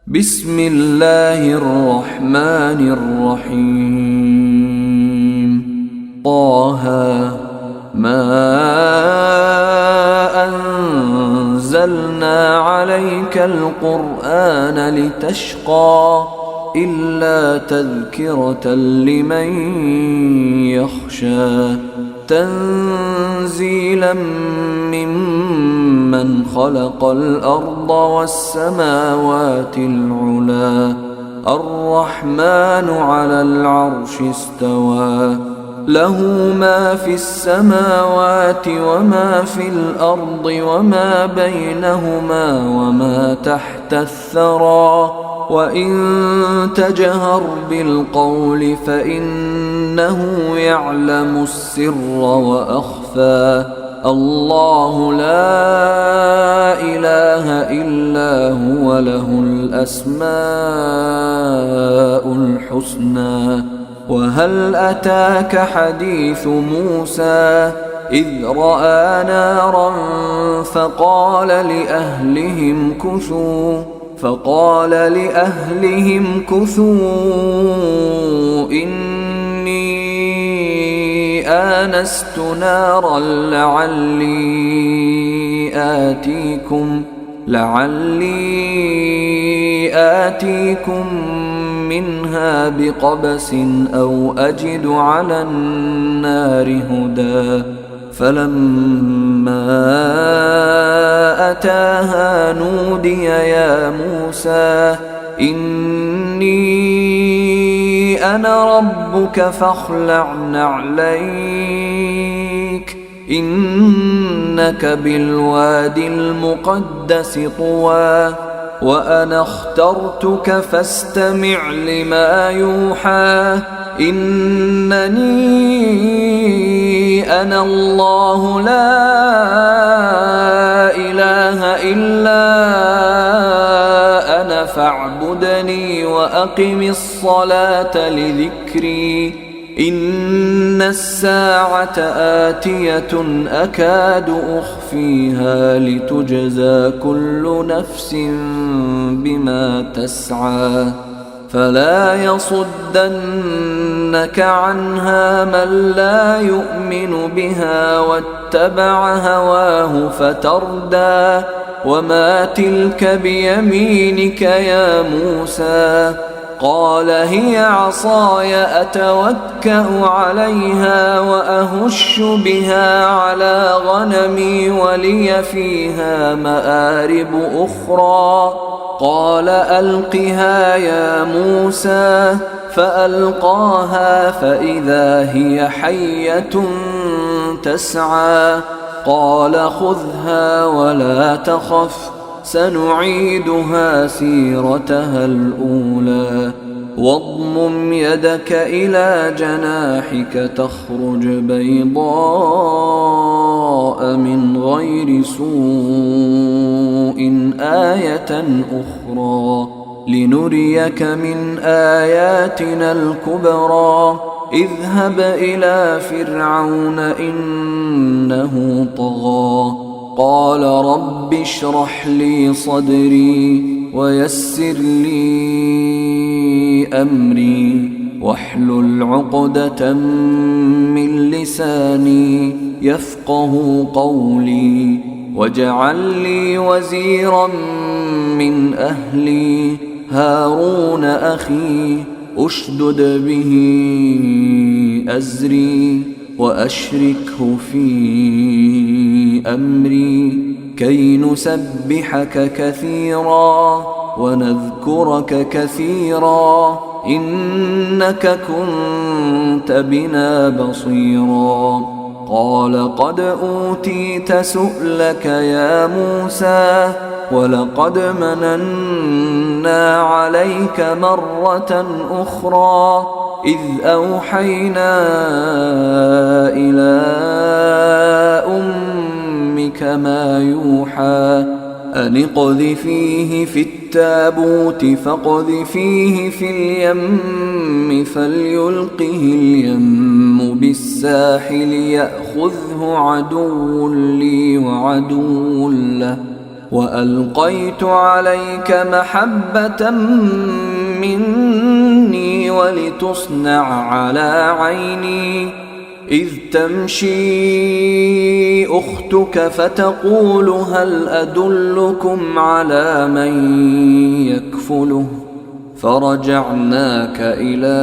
بسم الله الرحمن الرحيم. طه ما أنزلنا عليك القرآن لتشقى إلا تذكرة لمن يخشى تنزيلا ممن خلق الأرض والسماوات العلى الرحمن على العرش استوى له ما في السماوات وما في الأرض وما بينهما وما تحت الثرى وإن تجهر بالقول فإنه يعلم السر وأخفى الله لا إله إلا هو له الأسماء الحسنى. وهل أتاك حديث موسى إذ رأى نارا فقال لأهلهم كثوا إني آنست نارا لعلي آتيكم منها بقبس أو أجد على النار هدى. فلما أتاها نودي يا موسى إني أنا ربك فاخلع نعليك إنك بالوادي المقدس طوى وأنا اخترتك فاستمع لما يوحى إنني أنا الله لا إله إلا أنا فاعبدني وأقم الصلاة لذكري إن الساعة آتية أكاد أخفيها لتجزى كل نفس بما تسعى فلا يصدنك عنها من لا يؤمن بها واتبع هواه فتردى. وما تلك بيمينك يا موسى قال هي عصاي أتوكأ عليها وأهش بها على غنمي ولي فيها مآرب أخرى قال ألقها يا موسى فألقاها فإذا هي حية تسعى قال خذها ولا تخف سنعيدها سيرتها الأولى واضمم يدك إلى جناحك تخرج بيضاء من غير سوء آية أخرى لنريك من آياتنا الكبرى اذهب إلى فرعون إنه طغى قال رب اشرح لي صدري ويسر لي أمري واحلل عقدة من لساني يفقه قولي واجعل لي وزيرا من أهلي هارون أخي أشدد به أزري وأشركه في أمري كي نسبحك كثيرا ونذكرك كثيرا إنك كنت بنا بصيرا قال قد أوتيت سؤلك يا موسى ولقد مننا عليك مرة أخرى إذ أوحينا إلى أمك ما يوحى أن اقذفيه في التابوت فاقذفيه في اليم فليلقه اليم بالساحل يأخذه عدو لي وعدو له وألقيت عليك محبة مني ولتصنع على عيني إذ تمشي أختك فتقول هل أدلكم على من يكفله فرجعناك إلى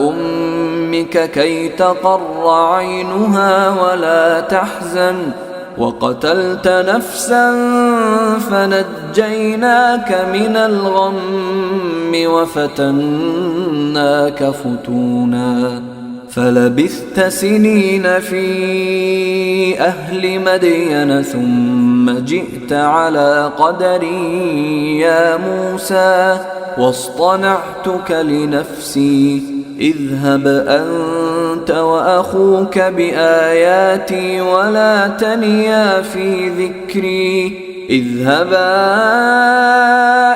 أمك كي تقر عينها ولا تحزن وقتلت نفسا فنجيناك من الغم وفتناك فتونا فلبثت سنين في أهل مدين ثم جئت على قدري يا موسى واصطنعتك لنفسي اذهب أنت وأخوك بآياتي ولا تنيا في ذكري اذهبا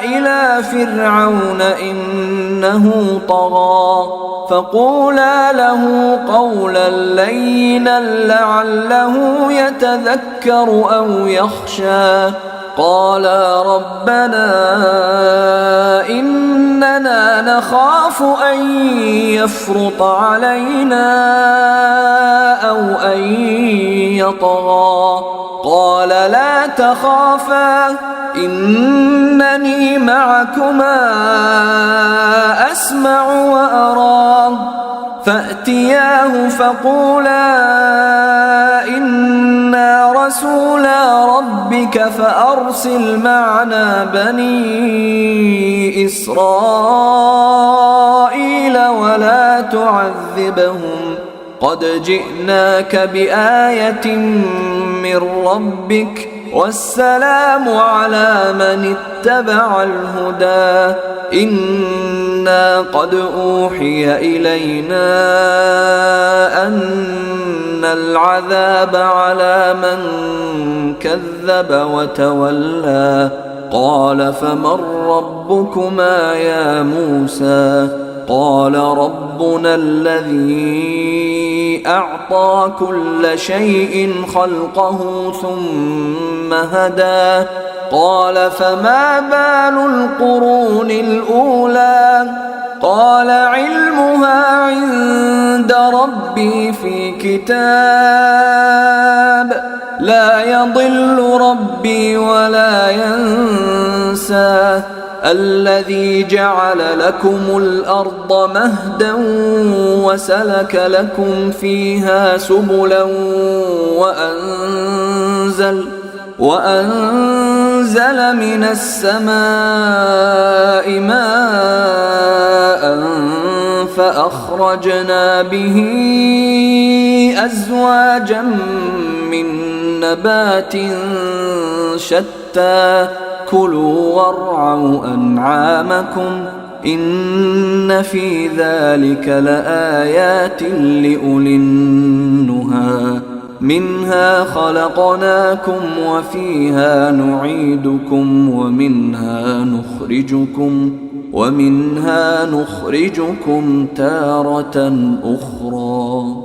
إلى فرعون إنه طغى فقولا له قولا لينا لعله يتذكر أو يخشى قالا ربنا إننا نخاف أن يفرط علينا أو أن يطغى قال لا تخافا إنني معكما أسمع وأرى فأتياه فقولا إنا رسولا ربك فأرسل معنا بني إسرائيل ولا تعذبهم قد جئناك بآية من ربك والسلام على من اتبع الهدى إنا قد أوحي إلينا أن العذاب على من كذب وتولى قال فمن ربكما يا موسى قال ربنا الذي أعطى كل شيء خلقه ثم هدى قال فما بال القرون الأولى قال علمها عند ربي في كتاب لا يضل ربي ولا ينسى الذي جعل لكم الأرض مهدا وسلك لكم فيها سبلا وأنزل من السماء ماء فأخرجنا به أزواجا من نبات شتى كلوا وارعوا أنعامكم إن في ذلك لآيات لأولي النهى منها خلقناكم وفيها نعيدكم ومنها نخرجكم تارة أخرى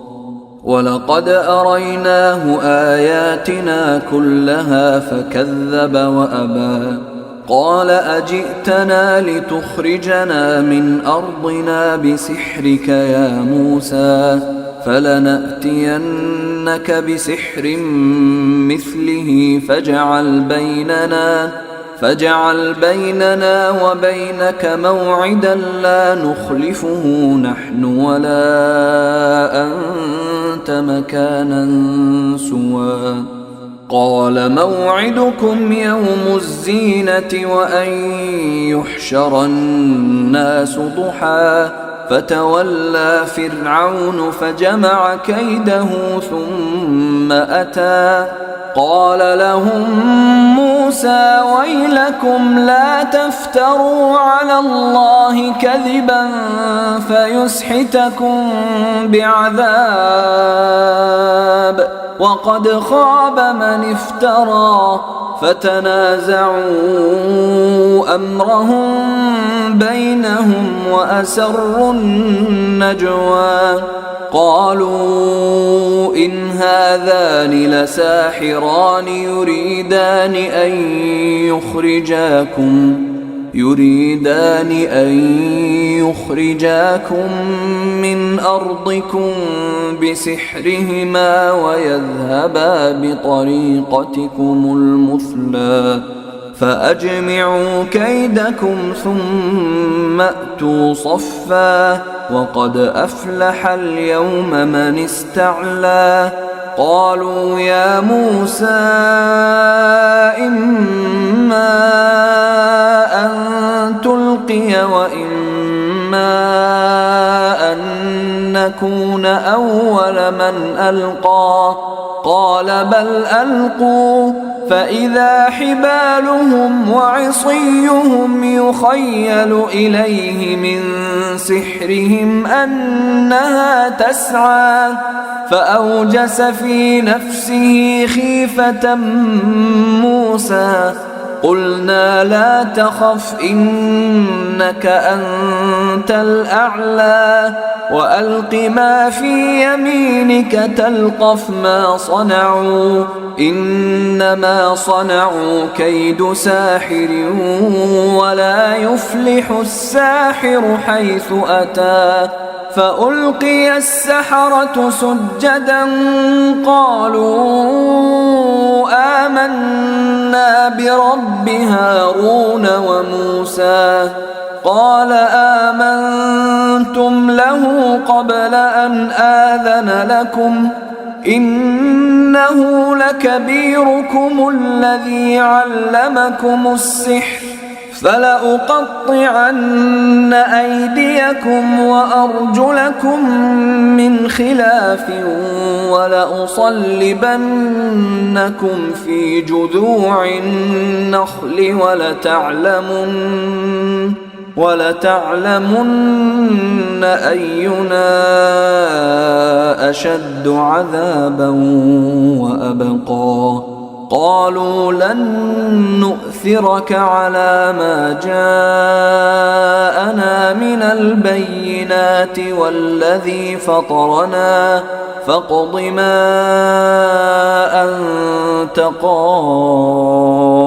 ولقد أريناه آياتنا كلها فكذب وأبى قال أجئتنا لتخرجنا من أرضنا بسحرك يا موسى فلنأتينك بسحر مثله فاجعل بيننا وبينك موعدا لا نخلفه نحن ولا أنت مكانا سوى قال موعدكم يوم الزينة وأن يحشر الناس ضحى فتولى فرعون فجمع كيده ثم أتى قال لهم موسى ويلكم لا تفتروا على الله كذبا فيسحتكم بعذاب وقد خاب من افترى فتنازعوا أمرهم بينهم وأسروا النجوى قالوا إن هذان لساحران يريدان أن يخرجاكم من أرضكم بسحرهما ويذهبا بطريقتكم المثلى فأجمعوا كيدكم ثم أتوا صفا وقد أفلح اليوم من استعلى قالوا يا موسى إما أن تلقي وإما أن نكون أول من ألقى قال بل ألقوا فإذا حبالهم وعصيهم يخيل إليه من سحرهم أنها تسعى فأوجس في نفسه خيفة موسى قلنا لا تخف إنك أنت الأعلى وألق ما في يمينك تلقف ما صنعوا إنما صنعوا كيد ساحر ولا يفلح الساحر حيث أتى فألقي السحرة سجدا قالوا آمنا برب هارون وموسى قال آمنتم له قبل أن آذن لكم إنه لكبيركم الذي علمكم السحر فلأقطعن أيديكم وأرجلكم من خلاف ولأصلبنكم في جذوع النخل ولتعلمن أينا أشد عذابا وأبقى قالوا لن نؤثرك على ما جاءنا من البينات والذي فطرنا فاقض ما أنت قاض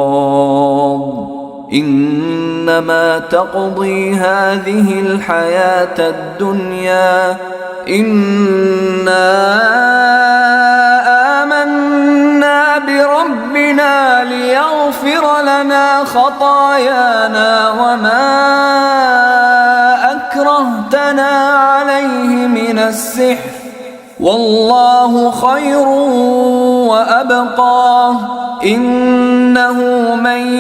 إنما تقضي هذه الحياة الدنيا إنا آمنا بربنا ليغفر لنا خطايانا وما أكرهتنا عليه من السحر والله خير وأبقى إنه من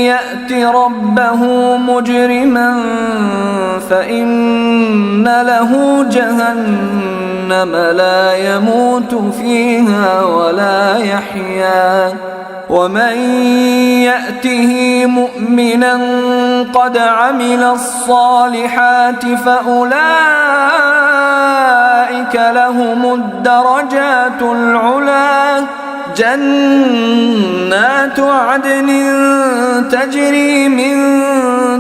يأت ربه مجرما فإن له جهنم لا يموت فيها ولا يحيا ومن يأته مؤمنا قد عمل الصالحات فأولئك لهم الدرجات العلى جنات عدن تجري من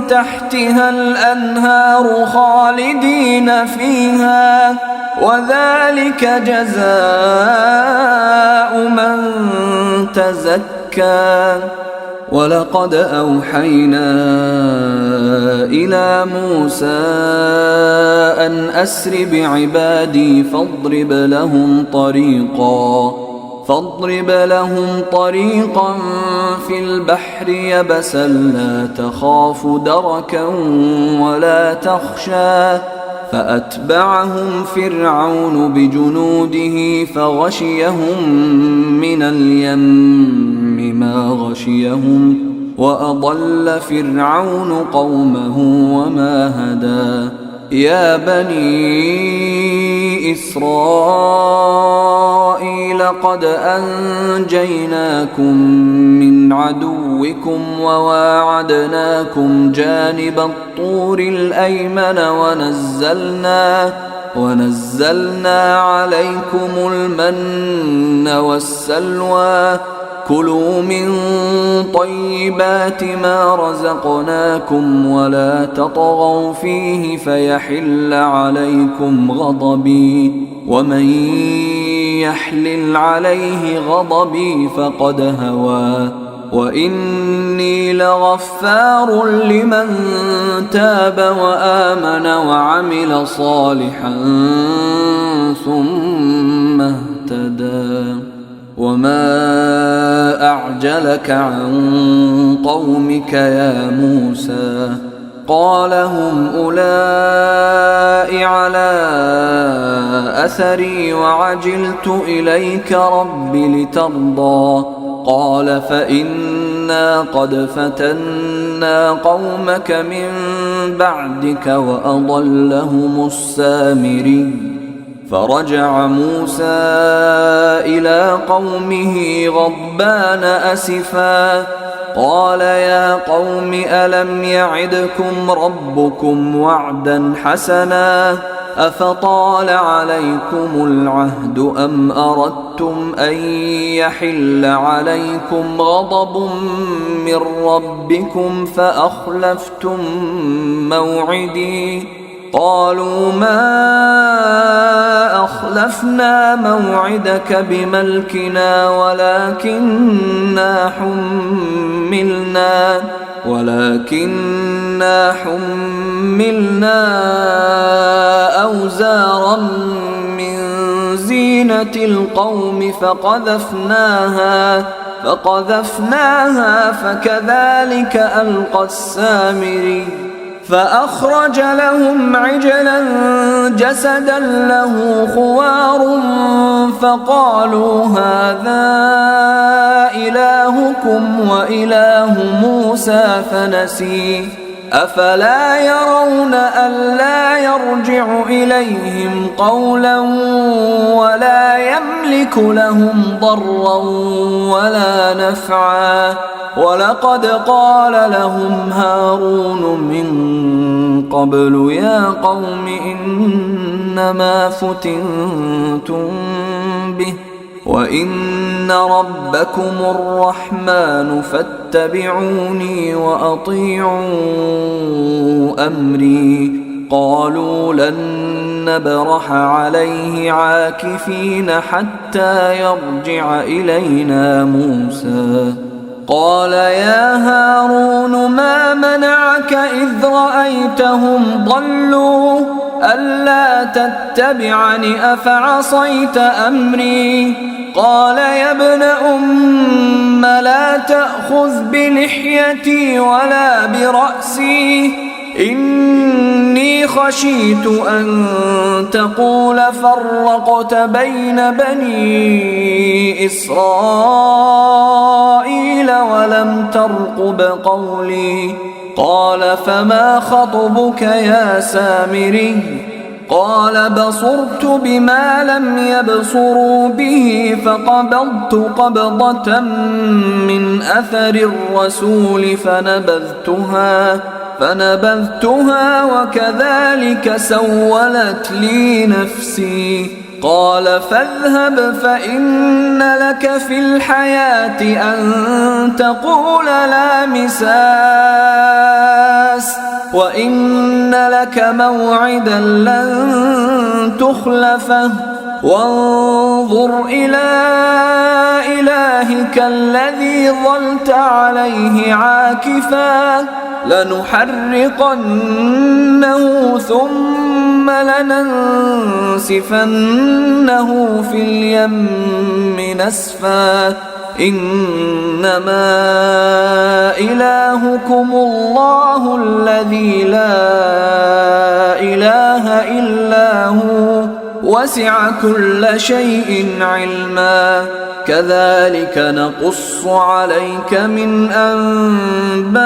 تحتها الأنهار خالدين فيها وذلك جزاء من تزكى ولقد أوحينا إلى موسى أن أسر بعبادي فاضرب لهم طريقا في البحر يبسا لا تخاف دركا ولا تخشى فأتبعهم فرعون بجنوده فغشيهم من اليم ما غشيهم وأضل فرعون قومه وما هدى يا بني إسرائيل قد أنجيناكم من عدوكم وواعدناكم جانب الطور الأيمن ونزلنا عليكم المن والسلوى كلوا من طيبات ما رزقناكم ولا تطغوا فيه فيحل عليكم غضبي ومن يحلل عليه غضبي فقد هوى وإني لغفار لمن تاب وآمن وعمل صالحا ثم اهتدى وما أعجلك عن قومك يا موسى قال هم أولئك على أثري وعجلت إليك رب لترضى قال فإنا قد فتنا قومك من بعدك وأضلهم السامري فرجع موسى إلى قومه غضبان أسفا قال يا قوم ألم يعدكم ربكم وعدا حسنا أفطال عليكم العهد أم أردتم أن يحل عليكم غضب من ربكم فأخلفتم موعدي قالوا ما أخلفنا موعدك بملكنا ولكننا حملنا أوزارا من زينة القوم فقذفناها فكذلك ألقى السامري فأخرج لهم عجلا جسدا له خوار فقالوا هذا إلهكم وإله موسى فنسي أفلا يرون ألا يرجع إليهم قولا ولا يملك لهم ضرا ولا نفعا ولقد قال لهم هارون من قبل يا قوم إنما فتنتم به وإن ربكم الرحمن فاتبعوني وأطيعوا أمري قالوا لن نبرح عليه عاكفين حتى يرجع إلينا موسى قال يا هارون ما منعك إذ رأيتهم ضلوا ألا تتبعني أفعصيت أمري قال يا ابن أم لا تأخذ بلحيتي ولا برأسي إني خشيت أن تقول فرقت بين بني إسرائيل ولم ترقب قولي قال فما خطبك يا سامري قال بصرت بما لم يبصروا به فقبضت قبضة من أثر الرسول فنبذتها وكذلك سولت لي نفسي قال فاذهب فإن لك في الحياة أن تقول لا مساس وإن لك موعدا لن تخلفه وانظر إلى إلهك الذي ظلت عليه عاكفا لنحرقنه ثم لننسفنه في اليم نسفا إنما إلهكم الله الذي لا إله إلا هو وسع كل شيء علما كذلك نقص عليك من أنباء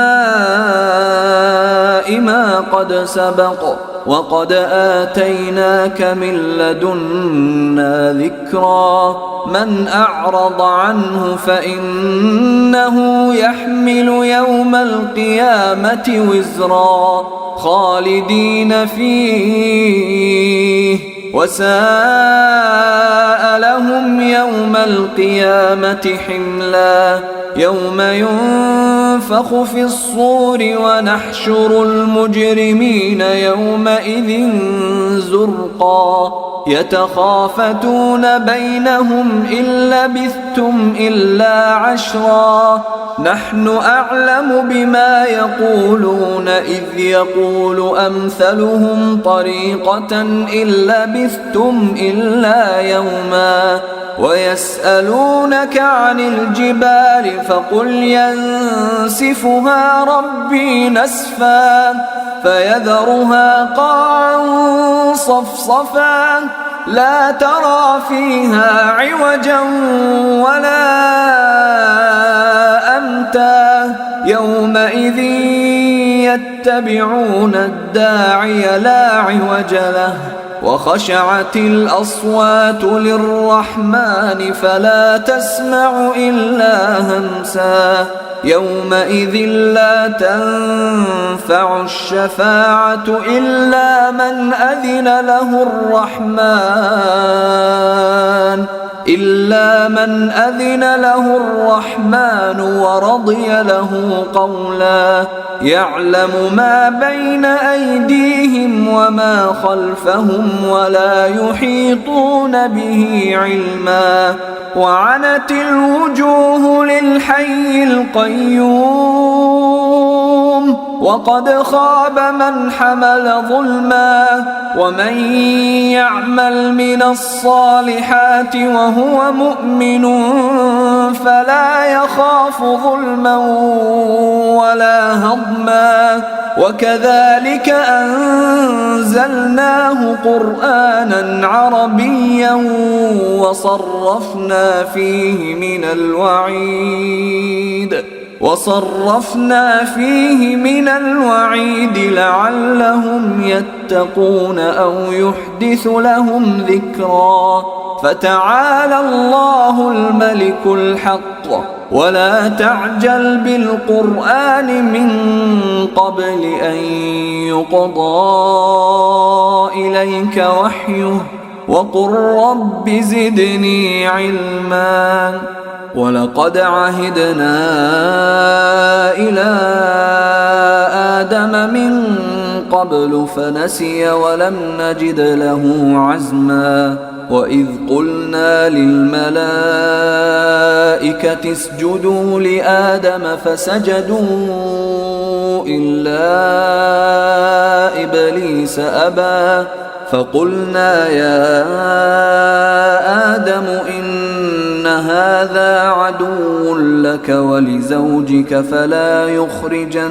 ما قد سبق وقد آتيناك من لدنا ذكرا من أعرض عنه فإنه يحمل يوم القيامة وزرا خالدين فيه وساء لهم يوم القيامة حملا يوم ينفخ في الصور ونحشر المجرمين يومئذ زرقا يتخافتون بينهم إن لبثتم إلا عشرا نحن أعلم بما يقولون إذ يقول أمثلهم طريقة إن لبثتم إلا يوما ويسألونك عن الجبال فقل ينسفها ربي نسفا فيذرها قاعا صفصفا لا ترى فيها عوجا ولا أمتا يومئذ يتبعون الداعي لا عوج له وخشعت الأصوات للرحمن فلا تسمع إلا همسا يومئذ لا تنفع الشفاعة إلا من أذن له الرحمن ورضي له قولا يعلم ما بين أيديهم وما خلفهم ولا يحيطون به علما وعنت الوجوه للحي القيوم وقد خاب من حمل ظلما ومن يعمل من الصالحات وهو مؤمن فلا يخاف ظلما ولا هضما وكذلك أنزلناه قرآنا عربيا وصرفنا فيه من الوعيد لعلهم يتقون أو يحدث لهم ذكرا فتعالى الله الملك الحق ولا تعجل بالقرآن من قبل أن يقضى إليك وحيه وقل رب زدني علما ولقد عهدنا إلى آدم من قبل فنسي ولم نجد له عزما وإذ قلنا للملائكة اسجدوا لآدم فسجدوا إلا إبليس أبى فقلنا يا آدم إن هذا عدو لك ولزوجك فلا يخرجنكما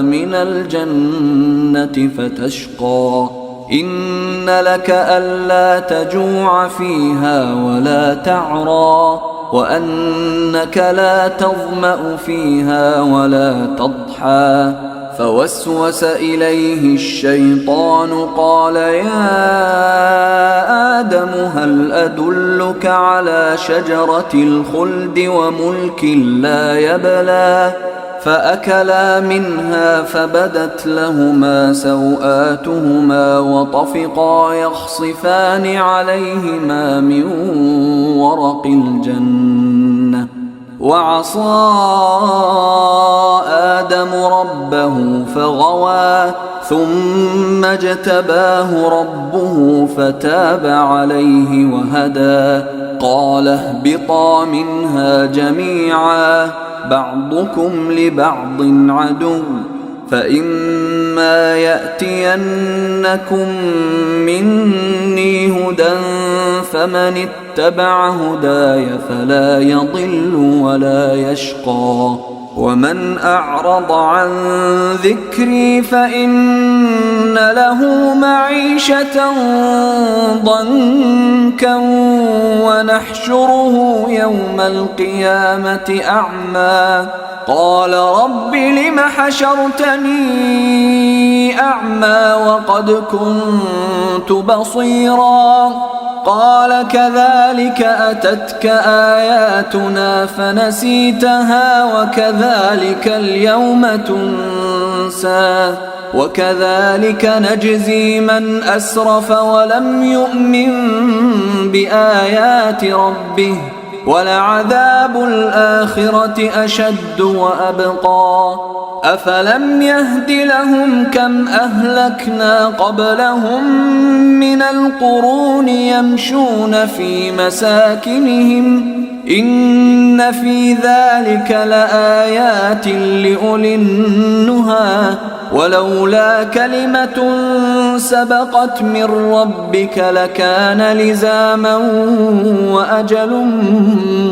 من الجنة فتشقى إن لك ألا تجوع فيها ولا تعرى وأنك لا تظمأ فيها ولا تضحى فوسوس إليه الشيطان قال يا آدم هل أدلك على شجرة الخلد وملك لا يبلى فأكلا منها فبدت لهما سوآتهما وطفقا يخصفان عليهما من ورق الجنة وعصى آدم ربه فغوى ثم اجتباه ربه فتاب عليه وهدى قال اهبطا منها جميعا بعضكم لبعض عدو فإما يأتينكم مني هدى فمن اتبع هداي فلا يضل ولا يشقى ومن أعرض عن ذكري فإن له معيشة ضنكا ونحشره يوم القيامة أعمى قال رب لم حشرتني أعمى وقد كنت بصيرا قال كذلك أتتك آياتنا فنسيتها وكذلك اليوم تنسى ينسى وكذلك نجزي من أسرف ولم يؤمن بآيات ربه ولعذاب الآخرة أشد وأبقى أفلم يهد لهم كم أهلكنا قبلهم من القرون يمشون في مساكنهم إن في ذلك لآيات لأولي النهى ولولا كلمة سبقت من ربك لكان لزاما وأجل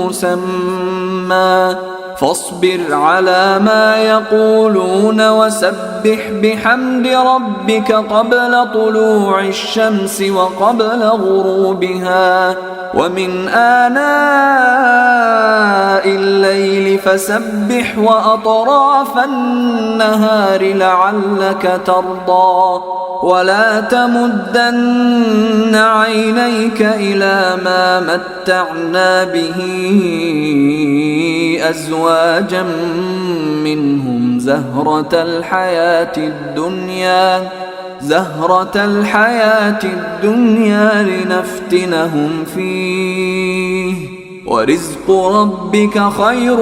مسمى فاصبر على ما يقولون وسبح بحمد ربك قبل طلوع الشمس وقبل غروبها ومن آناء الليل فسبح وأطراف النهار لعلك ترضى ولا تمدن عينيك إلى ما متعنا به أزواجا منهم زهرة الحياة الدنيا لنفتنهم فيه ورزق ربك خير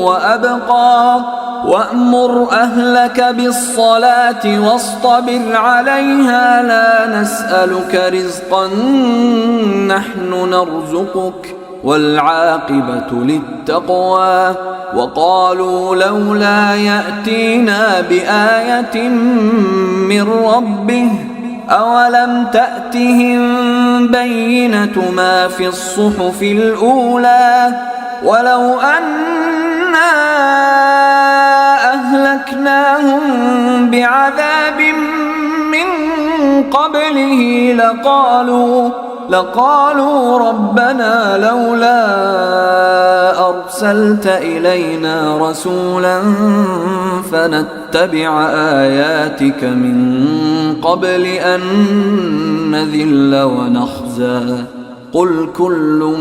وأبقى وأمر أهلك بالصلاة واصطبر عليها لا نسألك رزقا نحن نرزقك والعاقبة للتقوى وقالوا لولا يأتينا بآية من ربه أولم تأتهم بينة ما في الصحف الأولى ولو أنا أهلكناهم بعذاب من قبله لقالوا ربنا لولا أرسلت إلينا رسولا فنتبع آياتك من قبل أن نذل ونخزى قل كل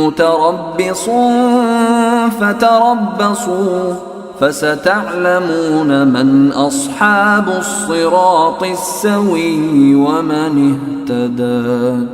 متربص فتربصوا فستعلمون من أصحاب الصراط السوي ومن اهتدى.